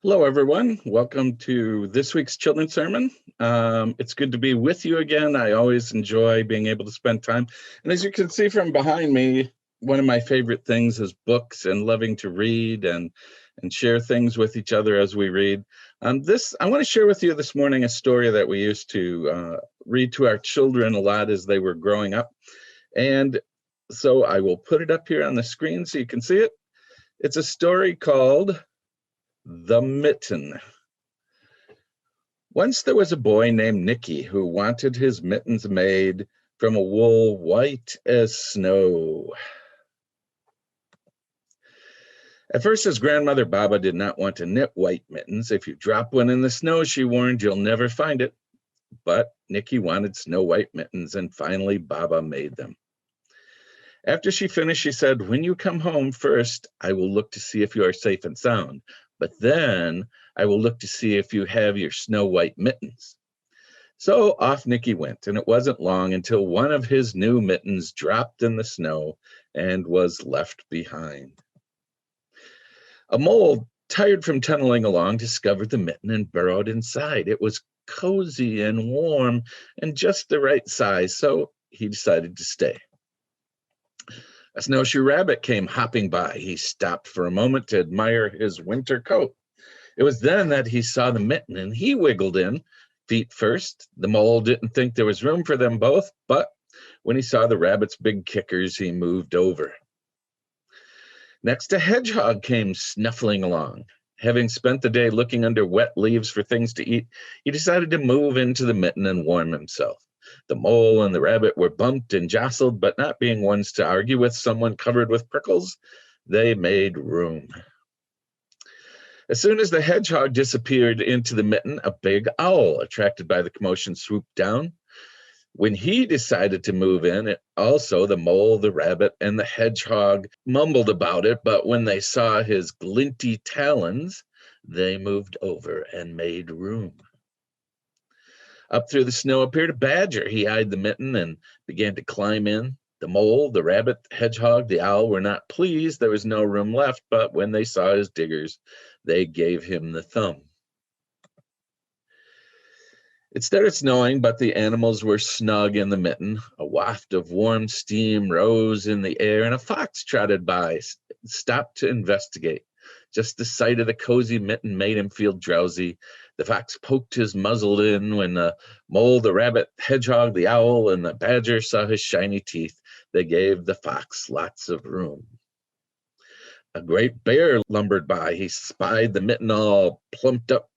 Hello, everyone. Welcome to this week's children's sermon. It's good to be with you again. I always enjoy being able to spend time. And as you can see from behind me, one of my favorite things is books and loving to read and share things with each other as we read. I want to share with you this morning a story that we used to read to our children a lot as they were growing up. And so I will put it up here on the screen so you can see it. It's a story called The Mitten. Once there was a boy named Nicky who wanted his mittens made from a wool white as snow. At first, his grandmother Baba did not want to knit white mittens. If you drop one in the snow, she warned, you'll never find it. But Nicky wanted snow white mittens, and finally Baba made them. After she finished, she said, when you come home first, I will look to see if you are safe and sound. But then I will look to see if you have your snow white mittens. So off Nicky went, and it wasn't long until one of his new mittens dropped in the snow and was left behind. A mole, tired from tunneling along, discovered the mitten and burrowed inside. It was cozy and warm and just the right size, so he decided to stay. A snowshoe rabbit came hopping by. He stopped for a moment to admire his winter coat. It was then that he saw the mitten, and he wiggled in, feet first. The mole didn't think there was room for them both, but when he saw the rabbit's big kickers, he moved over. Next, a hedgehog came snuffling along. Having spent the day looking under wet leaves for things to eat, he decided to move into the mitten and warm himself. The mole and the rabbit were bumped and jostled, but not being ones to argue with someone covered with prickles, they made room. As soon as the hedgehog disappeared into the mitten, a big owl, attracted by the commotion, swooped down. When he decided to move in, also the mole, the rabbit, and the hedgehog mumbled about it, but when they saw his glinty talons, they moved over and made room. Up through the snow appeared a badger. He eyed the mitten and began to climb in. The mole, the rabbit, the hedgehog, the owl were not pleased. There was no room left, but when they saw his diggers, they gave him the thumb. It started snowing, but the animals were snug in the mitten. A waft of warm steam rose in the air, and a fox trotted by, stopped to investigate. Just the sight of the cozy mitten made him feel drowsy. The fox poked his muzzle in. When the mole, the rabbit, hedgehog, the owl, and the badger saw his shiny teeth, they gave the fox lots of room. A great bear lumbered by. He spied the mitten all plumped up.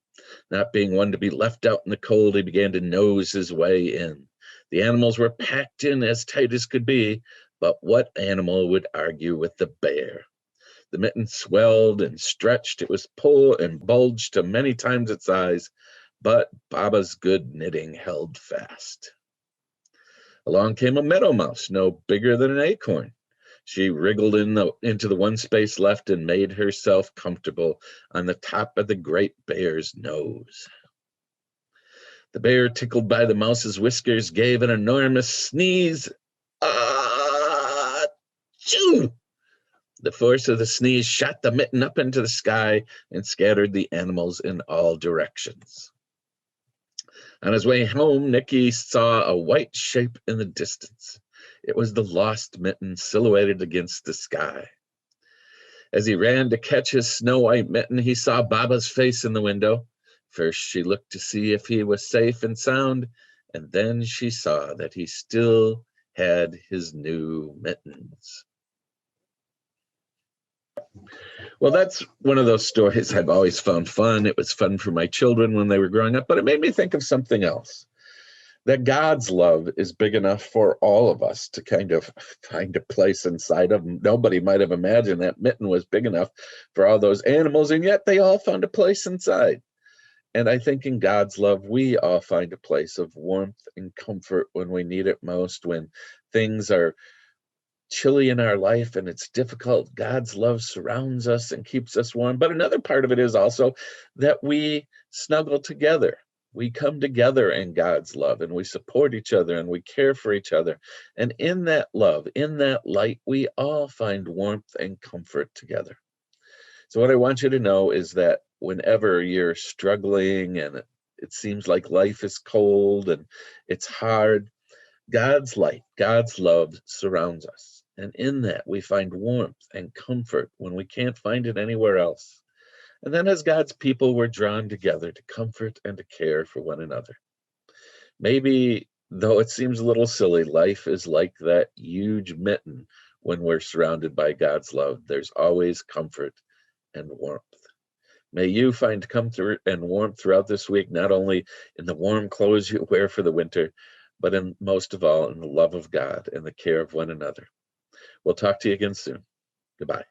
Not being one to be left out in the cold, he began to nose his way in. The animals were packed in as tight as could be, but what animal would argue with the bear? The mitten swelled and stretched. It was pulled and bulged to many times its size, but Baba's good knitting held fast. Along came a meadow mouse, no bigger than an acorn. She wriggled into the one space left and made herself comfortable on the top of the great bear's nose. The bear, tickled by the mouse's whiskers, gave an enormous sneeze. Achoo! The force of the sneeze shot the mitten up into the sky and scattered the animals in all directions. On his way home, Nicky saw a white shape in the distance. It was the lost mitten silhouetted against the sky. As he ran to catch his snow white mitten, he saw Baba's face in the window. First, she looked to see if he was safe and sound, and then she saw that he still had his new mittens. Well, that's one of those stories I've always found fun. It was fun for my children when they were growing up, but it made me think of something else. That God's love is big enough for all of us to kind of find a place inside of. Nobody might have imagined that mitten was big enough for all those animals, and yet they all found a place inside. And I think in God's love, we all find a place of warmth and comfort when we need it most, when things are chilly in our life and it's difficult. God's love surrounds us and keeps us warm. But another part of it is also that we snuggle together. We come together in God's love, and we support each other, and we care for each other. And in that love, in that light, we all find warmth and comfort together. So what I want you to know is that whenever you're struggling and it seems like life is cold and it's hard, God's light, God's love surrounds us. And in that, we find warmth and comfort when we can't find it anywhere else. And then, as God's people, we're drawn together to comfort and to care for one another. Maybe, though it seems a little silly, life is like that huge mitten when we're surrounded by God's love. There's always comfort and warmth. May you find comfort and warmth throughout this week, not only in the warm clothes you wear for the winter, but in most of all in the love of God and the care of one another. We'll talk to you again soon. Goodbye.